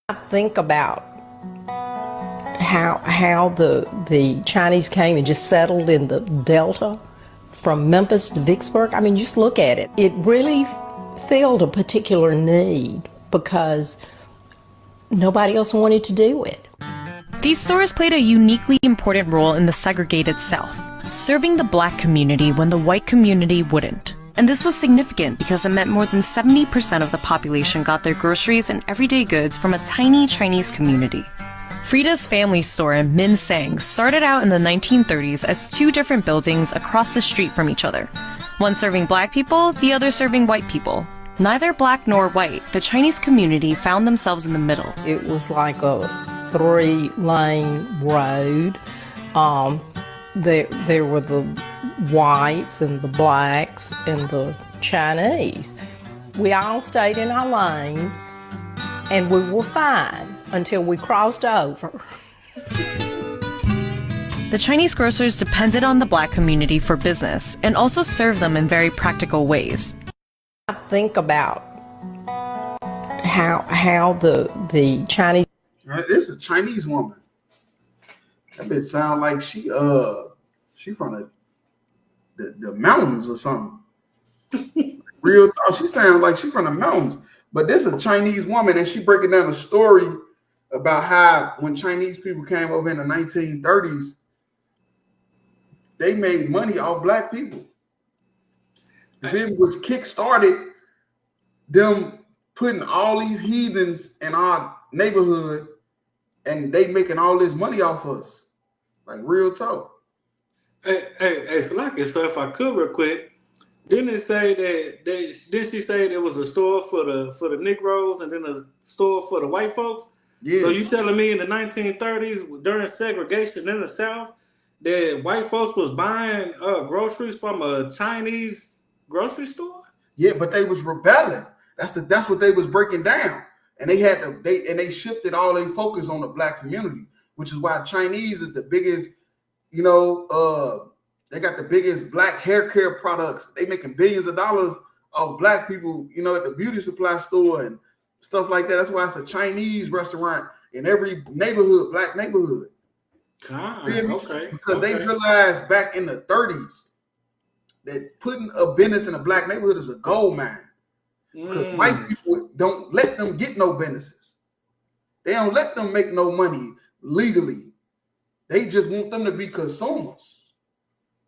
I think about how the Chinese came and just settled in the Delta from Memphis to Vicksburg. I mean, just look at it. It really filled a particular need because nobody else wanted to do it. These stores played a uniquely important role in the segregated South, serving the black community when the white community wouldn't. And this was significant because it meant more than 70% of the population got their groceries and everyday goods from a tiny Chinese community. Frida's family store in Min Sang started out in the 1930s as two different buildings across the street from each other, one serving black people, the other serving white people. Neither black nor white, the Chinese community found themselves in the middle. It was like a 3-lane road. There were the whites and the blacks and the Chinese. We all stayed in our lanes and we were fine until we crossed over. The Chinese grocers depended on the black community for business and also served them in very practical ways. I think about how the Chinese. This is a Chinese woman. That bitch sound like she from the mountains or something. Real talk. She sounds like she from the mountains. But this is a Chinese woman, and she breaking down a story about how when Chinese people came over in the 1930s, they made money off black people. Then which kick-started them putting all these heathens in our neighborhood, and they making all this money off us. Like real talk. Hey, Salaki, so if I could real quick, didn't it say that didn't she say there was a store for the Negroes and then a store for the white folks? Yeah. So you telling me in the 1930s during segregation in the South that white folks was buying groceries from a Chinese grocery store? Yeah, but they was rebelling. That's what they was breaking down. And they shifted all their focus on the black community, which is why Chinese is the biggest, they got the biggest black hair care products. They making billions of dollars off black people, at the beauty supply store and stuff like that. That's why it's a Chinese restaurant in every neighborhood, black neighborhood. Okay. Because they realized back in the 30s that putting a business in a black neighborhood is a gold mine. Because white people don't let them get no businesses. They don't let them make no money legally. They just want them to be consumers.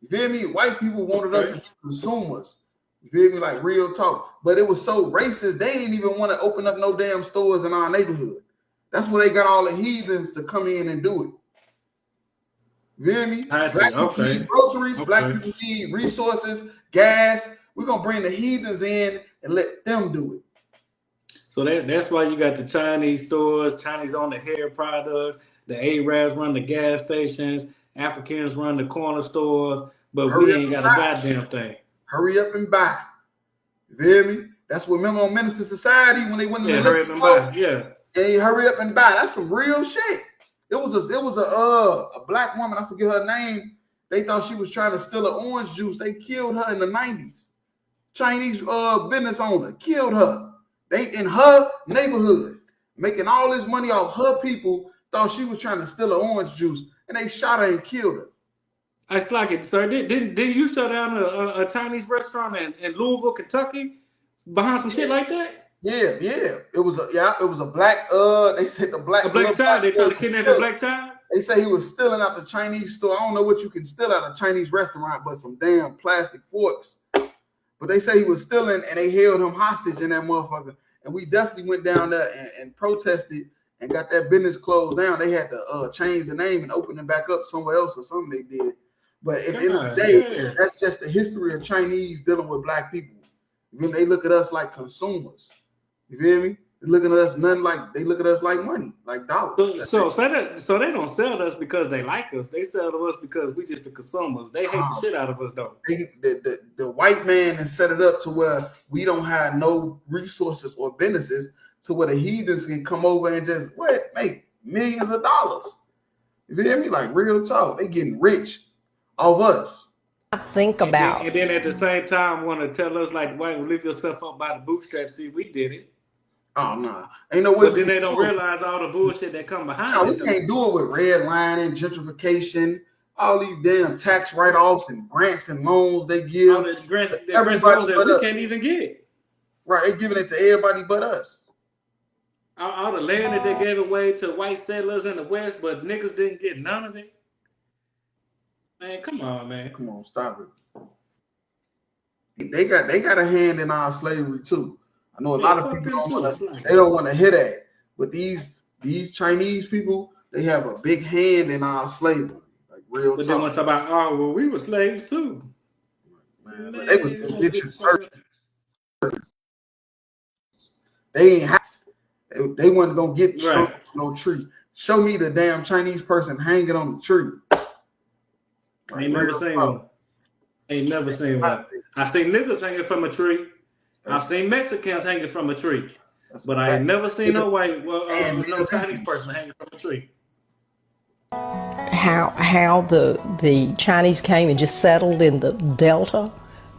You feel me? White people wanted us to be consumers. You feel me? Like real talk. But it was so racist, they didn't even want to open up no damn stores in our neighborhood. That's where they got all the heathens to come in and do it. You feel me? Black people need groceries, black people need resources, gas. We're going to bring the heathens in and let them do it. So that's why you got the Chinese stores, Chinese own the hair products, the Arabs run the gas stations, Africans run the corner stores, but we ain't got a goddamn thing. Hurry up and buy. You feel me? That's what remember on Minister Society when they went to the hurry up and buy. Yeah. And hurry up and buy. That's some real shit. It was a black woman, I forget her name. They thought she was trying to steal an orange juice. They killed her in the 90s. Chinese business owner killed her. They in her neighborhood making all this money off her people. Thought she was trying to steal an orange juice, and they shot her and killed her. It's like it, sir. Didn't you shut down a Chinese restaurant in Louisville, Kentucky, behind some shit like that? Yeah. It was a black. They said the black. A black child. They tried to kidnap a black child. They say he was stealing out the Chinese store. I don't know what you can steal out of a Chinese restaurant, but some damn plastic forks. But they say he was stealing, and they held him hostage in that motherfucker. And we definitely went down there and protested and got that business closed down. They had to change the name and open it back up somewhere else or something they did. But at the end of the day, that's just the history of Chinese dealing with black people. They look at us like consumers. You feel me? They look at us they look at us like money, like dollars. So they don't sell us because they like us. They sell to us because we just the consumers. They hate the shit out of us though. The white man has set it up to where we don't have no resources or businesses to where the heathens can come over and just make millions of dollars. You feel me? Like real talk. They getting rich off us. I think about. And then at the same time want to tell us like, why lift yourself up by the bootstraps? See, we did it. Oh no, ain't no way. But then they don't realize all the bullshit that come behind no, it. we can't do it with redlining, gentrification, all these damn tax write-offs and grants and loans they give. All the grants everybody that but we us. can't even get. Right, they giving it to everybody but us. All the land that they gave away to white settlers in the West, but niggas didn't get none of it. Man, come on, man. Come on, stop it. They got a hand in our slavery too. I know a lot of people don't want to hear that, but these Chinese people, they have a big hand in our slavery, like real. But they want to talk about, oh well, we were slaves too. Man, but they was indentured servants. They ain't they wasn't gonna get no tree. Show me the damn Chinese person hanging on the tree. I ain't never seen one. Ain't never seen one. I seen niggas hanging from a tree. I've seen Mexicans hanging from a tree, but I ain't never seen no no Chinese person hanging from a tree. How the Chinese came and just settled in the Delta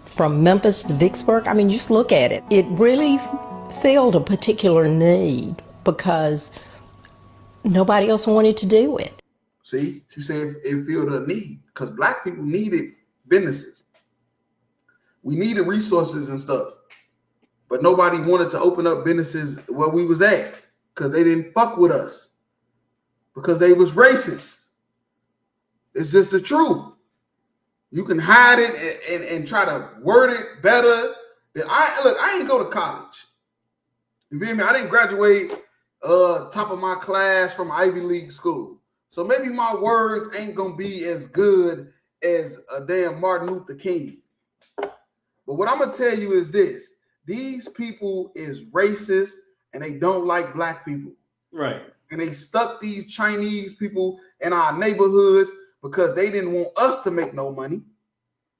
from Memphis to Vicksburg. I mean, just look at it. It really filled a particular need because nobody else wanted to do it. See, she said it filled a need because black people needed businesses. We needed resources and stuff, but nobody wanted to open up businesses where we was at because they didn't fuck with us because they was racist. It's just the truth. You can hide it and try to word it better. I ain't go to college. You feel me? I didn't graduate top of my class from Ivy League school. So maybe my words ain't gonna be as good as a damn Martin Luther King. But what I'm gonna tell you is this: these people is racist and they don't like black people. Right. And they stuck these Chinese people in our neighborhoods because they didn't want us to make no money.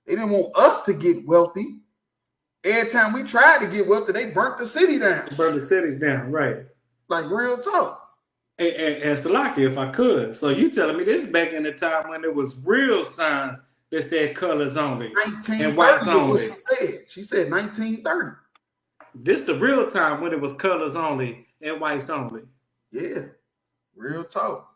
They didn't want us to get wealthy. Every time we tried to get wealthy, they burnt the city down. Burnt the cities down, right. Like real talk. And Salaki, if I could. So you telling me this back in the time when there was real signs that said colors only and whites only. She said 1930. This the real time when it was colors only and whites only. Yeah, real talk.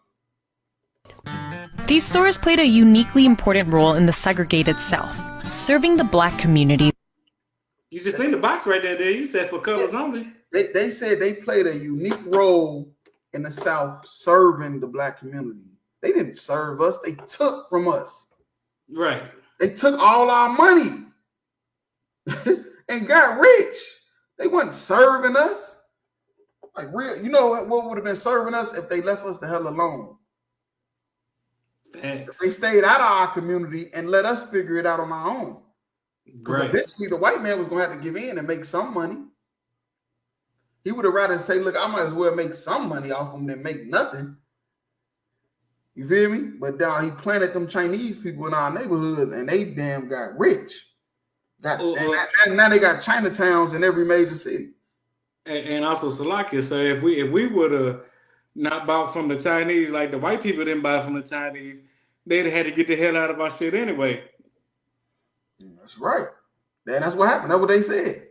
These stores played a uniquely important role in the segregated South, serving the black community. You just seen the box right there. You said for colors only. They said they played a unique role in the South serving the black community. They didn't serve us. They took from us. Right. They took all our money and got rich. They wasn't serving us. Like real, you know what would have been serving us if they left us the hell alone? Thanks. If they stayed out of our community and let us figure it out on our own. Because eventually the white man was going to have to give in and make some money. He would have rather say, look, I might as well make some money off them than make nothing. You feel me? But now he planted them Chinese people in our neighborhoods and they damn got rich. And now they got Chinatowns in every major city. And also Salakia, so if we would have not bought from the Chinese like the white people didn't buy from the Chinese, they'd have had to get the hell out of our shit anyway. That's right. That's what happened. That's what they said.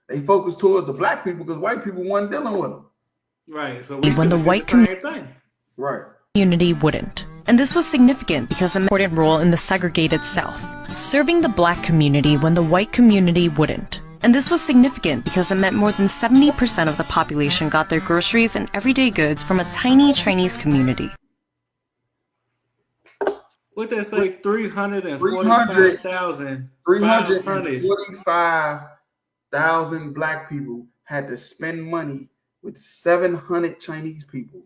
They focused towards the black people because white people weren't dealing with them. Right. So when the white community wouldn't. And this was significant because of an important role in the segregated South, serving the black community when the white community wouldn't. And this was significant because it meant more than 70% of the population got their groceries and everyday goods from a tiny Chinese community. What they say, 345,000 black people had to spend money with 700 Chinese people.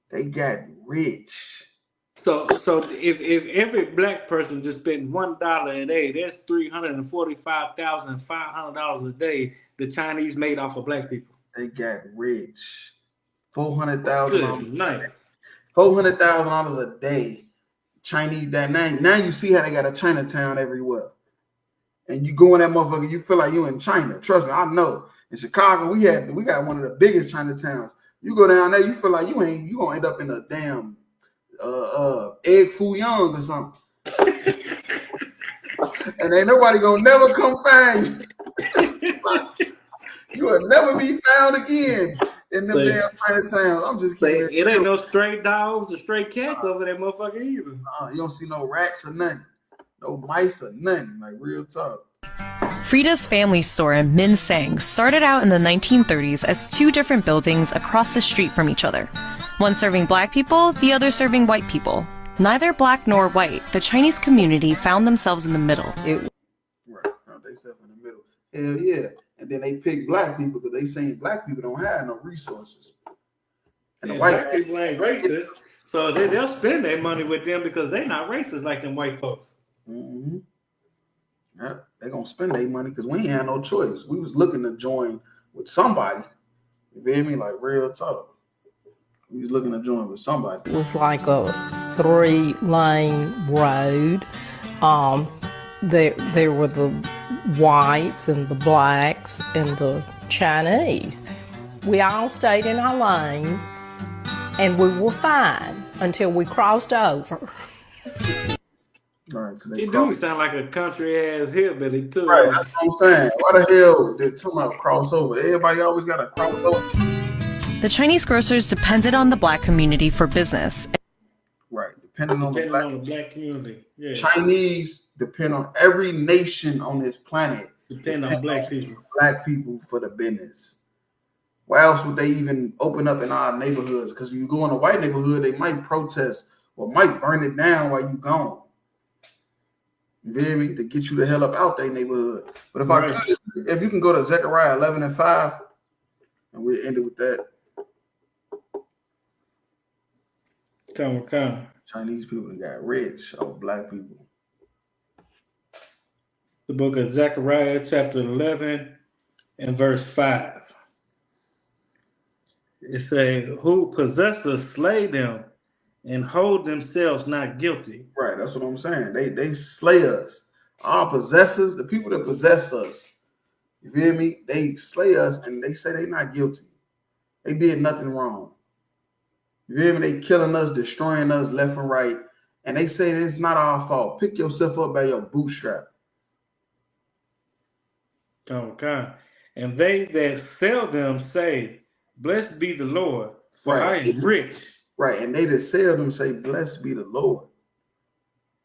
They got rich. So if every black person just spent $1 a day, that's $345,500 a day the Chinese made off of black people. They got rich. $400,000. $400,000 a day. Chinese that now you see how they got a Chinatown everywhere. And you go in that motherfucker, you feel like you in China. Trust me, I know. In Chicago, we got one of the biggest Chinatowns. You go down there, you feel like you gonna end up in a damn Egg Foo Young or something. And ain't nobody gonna never come find you. You will never be found again in them Say- damn tiny towns. I'm just Say, keeping it ain't no stray dogs or stray cats over that motherfucker either. You don't see no rats or nothing. No mice or nothing. Like real talk. Frida's family store in Minsang started out in the 1930s as two different buildings across the street from each other. One serving black people, the other serving white people. Neither black nor white, the Chinese community found themselves in the middle. Right. Found themselves in the middle. Hell yeah. And then they pick black people because they saying black people don't have no resources. And the white black people ain't racist, so they'll spend their money with them because they not racist like them white folks. Mm-hmm. Yep. They're gonna spend their money because we ain't had no choice. We was looking to join with somebody. You feel me? Like real talk. We was looking to join with somebody. It was like a 3-lane road. There were the whites and the blacks and the Chinese. We all stayed in our lanes and we were fine until we crossed over. Right, so He do sound like a country ass hillbilly too. Right, that's what I'm saying. Why the hell did talking about crossover? Everybody always got to cross over. The Chinese grocers depended on the black community for business. Right, depending on the black community. Yeah. Chinese depend on every nation on this planet. Depend on black people. Black people for the business. Why else would they even open up in our neighborhoods? Because you go in a white neighborhood, they might protest or might burn it down while you gone. You feel me? To get you the hell up out their neighborhood. But if you can go to Zechariah 11:5, and we'll end it with that. Come. Chinese people that got rich over black people. The book of Zechariah, chapter 11 and verse 5. It says, who possessors slay them and hold themselves not guilty. Right, that's what I'm saying. They slay us. Our possessors, the people that possess us, you feel me? They slay us and they say they not guilty. They did nothing wrong. You feel me? They killing us, destroying us left and right. And they say it's not our fault. Pick yourself up by your bootstrap. Come. And they that sell them say, blessed be the Lord, for I am rich. Right, and they that sell them say, blessed be the Lord.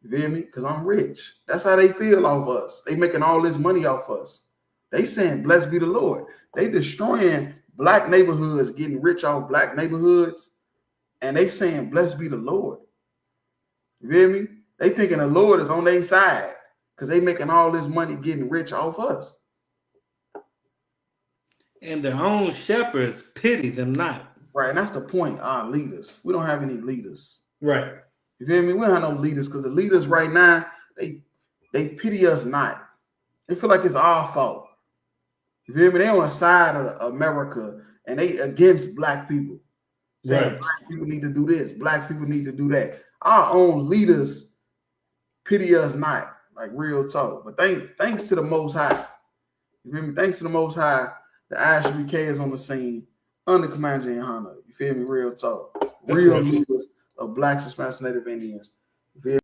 You feel me? Because I'm rich. That's how they feel off us. They making all this money off us. They saying, blessed be the Lord. They destroying black neighborhoods, getting rich off black neighborhoods. And they saying, blessed be the Lord. You feel me? They thinking the Lord is on their side because they making all this money getting rich off us. And their own shepherds pity them not. Right, and that's the point, our leaders. We don't have any leaders. Right. You feel me? We don't have no leaders because the leaders right now, they pity us not. They feel like it's our fault. You feel me? They on the side of America and they against black people. Saying black people need to do this, black people need to do that. Our own leaders pity us not, like real talk. But thanks to the Most High. You feel me? Thanks to the Most High, the ISBK is on the scene under Commander Johanna. You feel me? Real talk. Real leaders of Black Hispanic Native Indians. You feel me?